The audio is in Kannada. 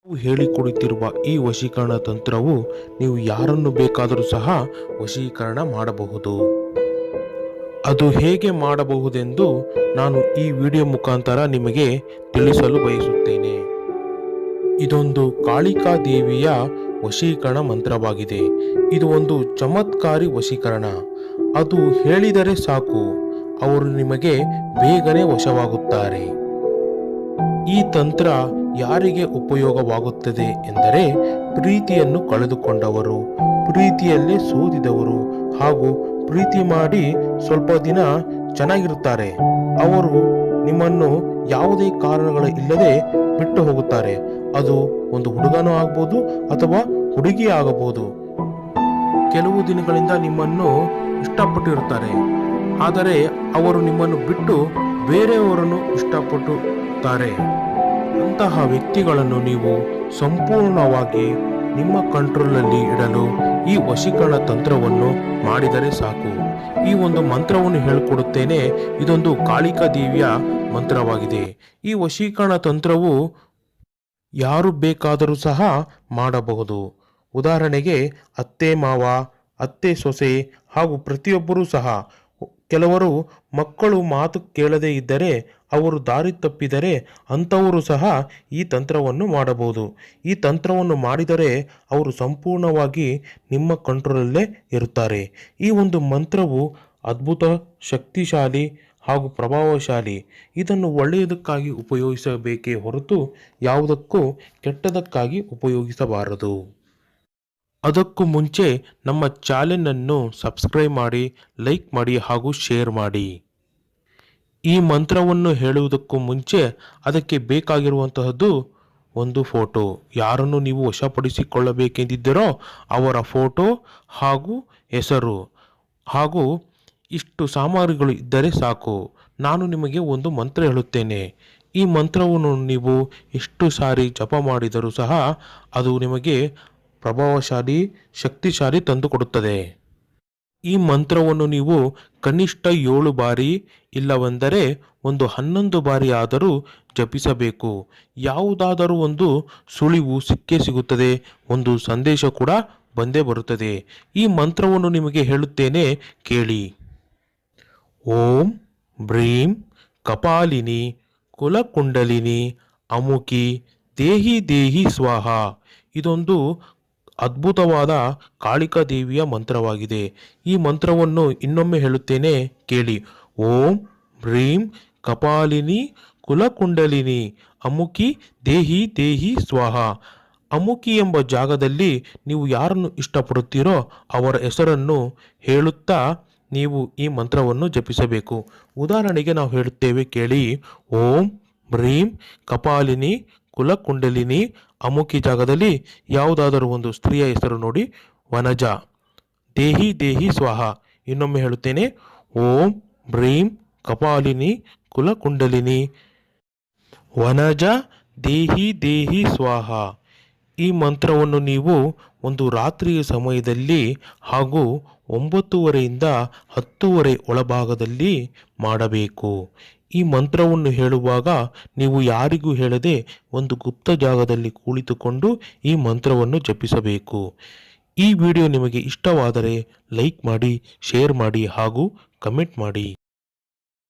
ನಾವು ಹೇಳಿಕೊಡುತ್ತಿರುವ ಈ ವಶೀಕರಣ ತಂತ್ರವು ನೀವು ಯಾರನ್ನು ಬೇಕಾದರೂ ಸಹ ವಶೀಕರಣ ಮಾಡಬಹುದು. ಅದು ಹೇಗೆ ಮಾಡಬಹುದೆಂದು ನಾನು ಈ ವಿಡಿಯೋ ಮುಖಾಂತರ ನಿಮಗೆ ತಿಳಿಸಲು ಬಯಸುತ್ತೇನೆ. ಇದೊಂದು ಕಾಳಿಕಾ ದೇವಿಯ ವಶೀಕರಣ ಮಂತ್ರವಾಗಿದೆ. ಇದು ಒಂದು ಚಮತ್ಕಾರಿ ವಶೀಕರಣ. ಅದು ಹೇಳಿದರೆ ಸಾಕು, ಅವರು ನಿಮಗೆ ಬೇಗನೆ ವಶವಾಗುತ್ತಾರೆ. ಈ ತಂತ್ರ ಯಾರಿಗೆ ಉಪಯೋಗವಾಗುತ್ತದೆ ಎಂದರೆ ಪ್ರೀತಿಯನ್ನು ಕಳೆದುಕೊಂಡವರು, ಪ್ರೀತಿಯಲ್ಲೇ ಸೋತಿದವರು ಹಾಗೂ ಪ್ರೀತಿ ಮಾಡಿ ಸ್ವಲ್ಪ ದಿನ ಚೆನ್ನಾಗಿರುತ್ತಾರೆ. ಅವರು ನಿಮ್ಮನ್ನು ಯಾವುದೇ ಕಾರಣಗಳ ಇಲ್ಲದೆ ಬಿಟ್ಟು ಹೋಗುತ್ತಾರೆ. ಅದು ಒಂದು ಹುಡುಗನೂ ಆಗಬಹುದು ಅಥವಾ ಹುಡುಗಿ ಆಗಬಹುದು. ಕೆಲವು ದಿನಗಳಿಂದ ನಿಮ್ಮನ್ನು ಇಷ್ಟಪಟ್ಟಿರುತ್ತಾರೆ, ಆದರೆ ಅವರು ನಿಮ್ಮನ್ನು ಬಿಟ್ಟು ಬೇರೆಯವರನ್ನು ಇಷ್ಟಪಟ್ಟುತ್ತಾರೆ. ಅಂತಹ ವ್ಯಕ್ತಿಗಳನ್ನು ನೀವು ಸಂಪೂರ್ಣವಾಗಿ ನಿಮ್ಮ ಕಂಟ್ರೋಲ್ನಲ್ಲಿ ಇಡಲು ಈ ವಶೀಕರಣ ತಂತ್ರವನ್ನು ಮಾಡಿದರೆ ಸಾಕು. ಈ ಒಂದು ಮಂತ್ರವನ್ನು ಹೇಳಿಕೊಡುತ್ತೇನೆ. ಇದೊಂದು ಕಾಳಿಕಾ ದೇವಿಯ ಮಂತ್ರವಾಗಿದೆ. ಈ ವಶೀಕರಣ ತಂತ್ರವು ಯಾರು ಬೇಕಾದರೂ ಸಹ ಮಾಡಬಹುದು. ಉದಾಹರಣೆಗೆ ಅತ್ತೆ ಮಾವ, ಅತ್ತೆ ಸೊಸೆ ಹಾಗೂ ಪ್ರತಿಯೊಬ್ಬರೂ ಸಹ. ಕೆಲವರು ಮಕ್ಕಳು ಮಾತು ಕೇಳದೇ ಇದ್ದರೆ, ಅವರು ದಾರಿ ತಪ್ಪಿದರೆ ಅಂಥವರು ಸಹ ಈ ತಂತ್ರವನ್ನು ಮಾಡಬಹುದು. ಈ ತಂತ್ರವನ್ನು ಮಾಡಿದರೆ ಅವರು ಸಂಪೂರ್ಣವಾಗಿ ನಿಮ್ಮ ಕಂಟ್ರೋಲಲ್ಲೇ ಇರುತ್ತಾರೆ. ಈ ಒಂದು ಮಂತ್ರವು ಅದ್ಭುತ, ಶಕ್ತಿಶಾಲಿ ಹಾಗೂ ಪ್ರಭಾವಶಾಲಿ. ಇದನ್ನು ಒಳ್ಳೆಯದಕ್ಕಾಗಿ ಉಪಯೋಗಿಸಬೇಕೇ ಹೊರತು ಯಾವುದಕ್ಕೂ ಕೆಟ್ಟದಕ್ಕಾಗಿ ಉಪಯೋಗಿಸಬಾರದು. ಅದಕ್ಕೂ ಮುಂಚೆ ನಮ್ಮ ಚಾನೆಲನ್ನು ಸಬ್ಸ್ಕ್ರೈಬ್ ಮಾಡಿ, ಲೈಕ್ ಮಾಡಿ ಹಾಗೂ ಶೇರ್ ಮಾಡಿ. ಈ ಮಂತ್ರವನ್ನು ಹೇಳುವುದಕ್ಕೂ ಮುಂಚೆ ಅದಕ್ಕೆ ಬೇಕಾಗಿರುವಂತಹದ್ದು ಒಂದು ಫೋಟೋ. ಯಾರನ್ನು ನೀವು ವಶಪಡಿಸಿಕೊಳ್ಳಬೇಕೆಂದಿದ್ದರೋ ಅವರ ಫೋಟೋ ಹಾಗೂ ಹೆಸರು ಹಾಗೂ ಇಷ್ಟು ಸಾಮಗ್ರಿಗಳು ಇದ್ದರೆ ಸಾಕು. ನಾನು ನಿಮಗೆ ಒಂದು ಮಂತ್ರ ಹೇಳುತ್ತೇನೆ. ಈ ಮಂತ್ರವನ್ನು ನೀವು ಎಷ್ಟು ಸಾರಿ ಜಪ ಮಾಡಿದರೂ ಸಹ ಅದು ನಿಮಗೆ ಪ್ರಭಾವಶಾಲಿ, ಶಕ್ತಿಶಾಲಿ ತಂದುಕೊಡುತ್ತದೆ. ಈ ಮಂತ್ರವನ್ನು ನೀವು ಕನಿಷ್ಠ 7 ಬಾರಿ ಇಲ್ಲವೆಂದರೆ ಒಂದು 11 ಬಾರಿ ಆದರೂ ಜಪಿಸಬೇಕು. ಯಾವುದಾದರೂ ಒಂದು ಸುಳಿವು ಸಿಕ್ಕೇ ಸಿಗುತ್ತದೆ, ಒಂದು ಸಂದೇಶ ಕೂಡ ಬಂದೇ ಬರುತ್ತದೆ. ಈ ಮಂತ್ರವನ್ನು ನಿಮಗೆ ಹೇಳುತ್ತೇನೆ, ಕೇಳಿ. ಓಂ ಬ್ರೀಂ ಕಪಾಲಿನಿ ಕುಲಕುಂಡಲಿನಿ ಅಮುಕಿ ದೇಹಿ ದೇಹಿ ಸ್ವಾಹ. ಇದೊಂದು ಅದ್ಭುತವಾದ ಕಾಳಿಕಾ ದೇವಿಯ ಮಂತ್ರವಾಗಿದೆ. ಈ ಮಂತ್ರವನ್ನು ಇನ್ನೊಮ್ಮೆ ಹೇಳುತ್ತೇನೆ, ಕೇಳಿ. ಓಂ ಬ್ರೀಂ ಕಪಾಲಿನಿ ಕುಲಕುಂಡಲಿನಿ ಅಮುಕಿ ದೇಹಿ ದೇಹಿ ಸ್ವಾಹ. ಅಮುಕಿ ಎಂಬ ಜಾಗದಲ್ಲಿ ನೀವು ಯಾರನ್ನು ಇಷ್ಟಪಡುತ್ತೀರೋ ಅವರ ಹೆಸರನ್ನು ಹೇಳುತ್ತಾ ನೀವು ಈ ಮಂತ್ರವನ್ನು ಜಪಿಸಬೇಕು. ಉದಾಹರಣೆಗೆ ನಾವು ಹೇಳುತ್ತೇವೆ, ಕೇಳಿ. ಓಂ ಬ್ರೀಂ ಕಪಾಲಿನಿ ಕುಲಕುಂಡಲಿನಿ ಅಮುಕಿ ಜಾಗದಲ್ಲಿ ಯಾವುದಾದರೂ ಒಂದು ಸ್ತ್ರೀಯ ಹೆಸರು ನೋಡಿ, ವನಜ ದೇಹಿ ದೇಹಿ ಸ್ವಾಹ. ಇನ್ನೊಮ್ಮೆ ಹೇಳುತ್ತೇನೆ, ಓಂ ಬ್ರೀಂ ಕಪಾಲಿನಿ ಕುಲಕುಂಡಲಿನಿ ವನಜ ದೇಹಿ ದೇಹಿ ಸ್ವಾಹ. ಈ ಮಂತ್ರವನ್ನು ನೀವು ಒಂದು ರಾತ್ರಿಯ ಸಮಯದಲ್ಲಿ ಹಾಗೂ 9:30ರಿಂದ 10:30 ಒಳಭಾಗದಲ್ಲಿ ಮಾಡಬೇಕು. ಈ ಮಂತ್ರವನ್ನು ಹೇಳುವಾಗ ನೀವು ಯಾರಿಗೂ ಹೇಳದೆ ಒಂದು ಗುಪ್ತ ಜಾಗದಲ್ಲಿ ಕುಳಿತುಕೊಂಡು ಈ ಮಂತ್ರವನ್ನು ಜಪಿಸಬೇಕು. ಈ ವಿಡಿಯೋ ನಿಮಗೆ ಇಷ್ಟವಾದರೆ ಲೈಕ್ ಮಾಡಿ, ಶೇರ್ ಮಾಡಿ ಹಾಗೂ ಕಮೆಂಟ್ ಮಾಡಿ.